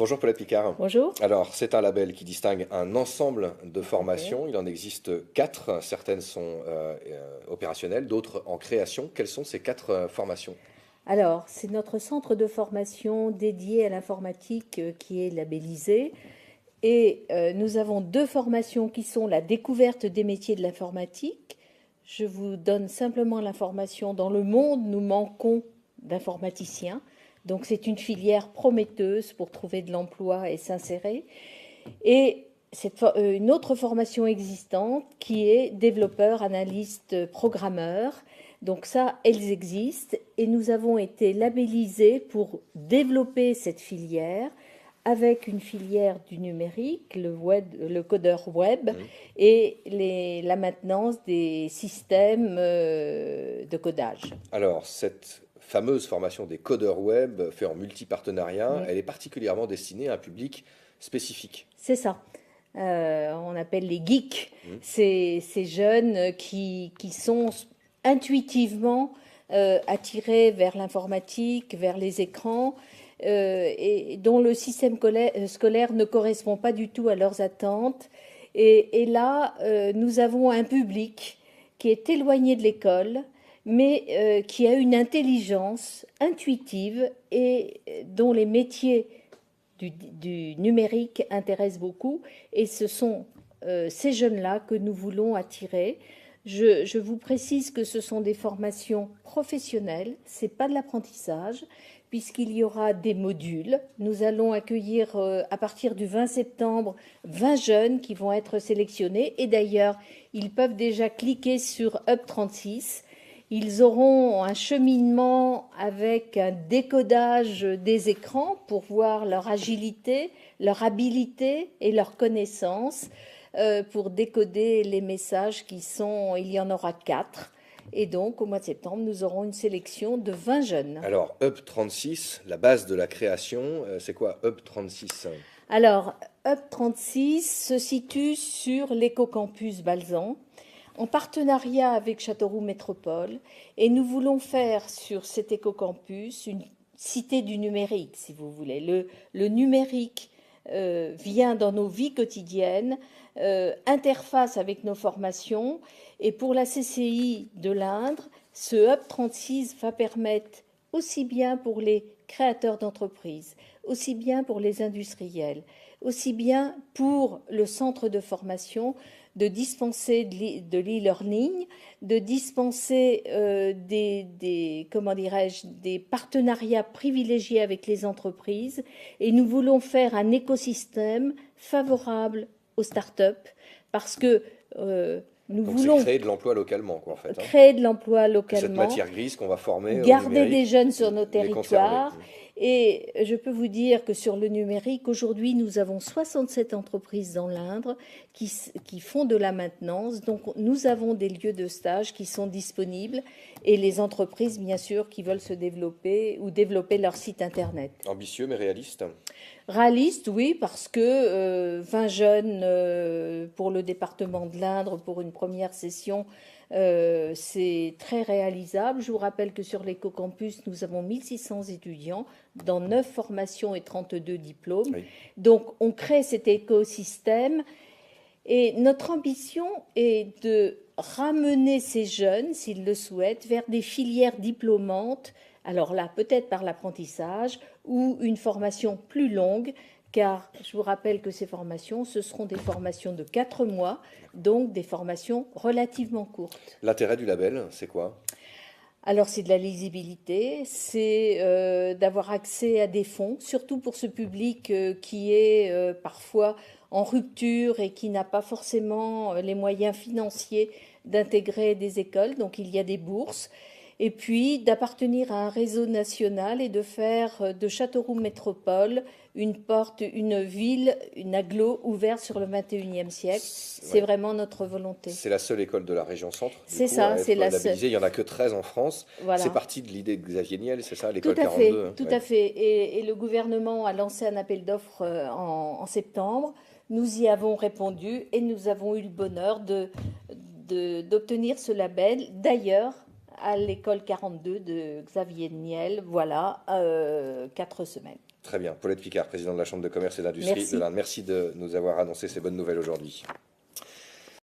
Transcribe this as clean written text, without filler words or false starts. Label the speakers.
Speaker 1: Bonjour Paulette Picard.
Speaker 2: Bonjour.
Speaker 1: Alors, c'est un label qui distingue un ensemble de
Speaker 2: Ok.
Speaker 1: formations. Il en existe quatre. Certaines sont opérationnelles, d'autres en création. Quelles sont ces quatre formations?
Speaker 2: Alors, c'est notre centre de formation dédié à l'informatique qui est labellisé. Et nous avons deux formations qui sont la découverte des métiers de l'informatique. Je vous donne simplement l'information. Dans le monde, nous manquons d'informaticiens. Donc, c'est une filière prometteuse pour trouver de l'emploi et s'insérer. Et une autre formation existante qui est développeur, analyste, programmeur. Donc ça, elles existent et nous avons été labellisés pour développer cette filière avec une filière du numérique, le codeur web
Speaker 1: Mhm.
Speaker 2: et la maintenance des systèmes de codage.
Speaker 1: Alors, cette fameuse formation des codeurs web faite en multi-partenariat,
Speaker 2: Oui,
Speaker 1: elle est particulièrement destinée à un public spécifique.
Speaker 2: c'est ça. On appelle les geeks,
Speaker 1: Mhm.
Speaker 2: ces jeunes qui sont intuitivement attirés vers l'informatique, vers les écrans, et dont le système scolaire ne correspond pas du tout à leurs attentes. Et là, nous avons un public qui est éloigné de l'école, mais qui a une intelligence intuitive et dont les métiers du numérique intéressent beaucoup. Et ce sont ces jeunes-là que nous voulons attirer. Je vous précise que ce sont des formations professionnelles, ce n'est pas de l'apprentissage, puisqu'il y aura des modules. Nous allons accueillir à partir du 20 septembre 20 jeunes qui vont être sélectionnés. Et d'ailleurs, ils peuvent déjà cliquer sur Up 36. Ils auront un cheminement avec un décodage des écrans pour voir leur agilité, leur habileté et leur connaissance pour décoder les messages qui sont, il y en aura 4. Et donc, au mois de septembre, nous aurons une sélection de 20 jeunes.
Speaker 1: Alors, Hub 36, la base de la création, c'est quoi Hub 36?
Speaker 2: Alors, Up 36 se situe sur l'écocampus Balzan, en partenariat avec Châteauroux Métropole, et nous voulons faire sur cet écocampus une cité du numérique, si vous voulez. Le numérique vient dans nos vies quotidiennes, interface avec nos formations, et pour la CCI de l'Indre, ce Hub 36 va permettre aussi bien pour les créateurs d'entreprises, aussi bien pour les industriels, aussi bien pour le centre de formation, de dispenser de l'e-learning, de dispenser comment dirais-je, des partenariats privilégiés avec les entreprises. Et nous voulons faire un écosystème favorable aux startups parce que nous
Speaker 1: Donc, c'est
Speaker 2: voulons
Speaker 1: créer de l'emploi localement, quoi, en fait, hein.
Speaker 2: créer de l'emploi
Speaker 1: Que cette
Speaker 2: localement,
Speaker 1: matière grise qu'on va former au
Speaker 2: garder des
Speaker 1: numérique,
Speaker 2: jeunes sur nos
Speaker 1: les conserver.
Speaker 2: territoires. Et je peux vous dire que sur le numérique, aujourd'hui, nous avons 67 entreprises dans l'Indre qui font de la maintenance. Donc, nous avons des lieux de stage qui sont disponibles et les entreprises, bien sûr, qui veulent se développer ou développer leur site Internet.
Speaker 1: Ambitieux mais réaliste.
Speaker 2: Réaliste, oui, parce que 20 jeunes pour le département de l'Indre pour une première session, c'est très réalisable. Je vous rappelle que sur l'écocampus, nous avons 1600 étudiants dans 9 formations et 32 diplômes.
Speaker 1: Oui.
Speaker 2: Donc, on crée cet écosystème et notre ambition est de ramener ces jeunes, s'ils le souhaitent, vers des filières diplômantes. Alors là, peut-être par l'apprentissage ou une formation plus longue, car je vous rappelle que ces formations, ce seront des formations de 4 mois, donc des formations relativement courtes.
Speaker 1: L'intérêt du label, c'est quoi?
Speaker 2: Alors c'est de la lisibilité, c'est d'avoir accès à des fonds, surtout pour ce public qui est parfois en rupture et qui n'a pas forcément les moyens financiers d'intégrer des écoles, donc il y a des bourses. Et puis d'appartenir à un réseau national et de faire de Châteauroux Métropole une porte, une ville, une agglo ouverte sur le 21e siècle. C'est
Speaker 1: Ouais.
Speaker 2: vraiment notre volonté.
Speaker 1: C'est la seule école de la région centre, du
Speaker 2: C'est
Speaker 1: coup, à
Speaker 2: ça, c'est
Speaker 1: être
Speaker 2: la seule.
Speaker 1: labellisée. Il n'y en a que 13 en France. C'est
Speaker 2: Voilà.
Speaker 1: parti de l'idée de Xavier Niel, c'est ça,
Speaker 2: Tout
Speaker 1: l'école
Speaker 2: à fait,
Speaker 1: 42, hein.
Speaker 2: tout
Speaker 1: Ouais.
Speaker 2: à fait. Et le gouvernement a lancé un appel d'offres en septembre. Nous y avons répondu et nous avons eu le bonheur d'obtenir ce label. D'ailleurs, à l'école 42 de Xavier Niel. Voilà, 4 semaines.
Speaker 1: Très bien. Paulette Picard, présidente de la Chambre de commerce et d'industrie
Speaker 2: Merci.
Speaker 1: de l'Inde. Merci de nous avoir annoncé ces bonnes nouvelles aujourd'hui.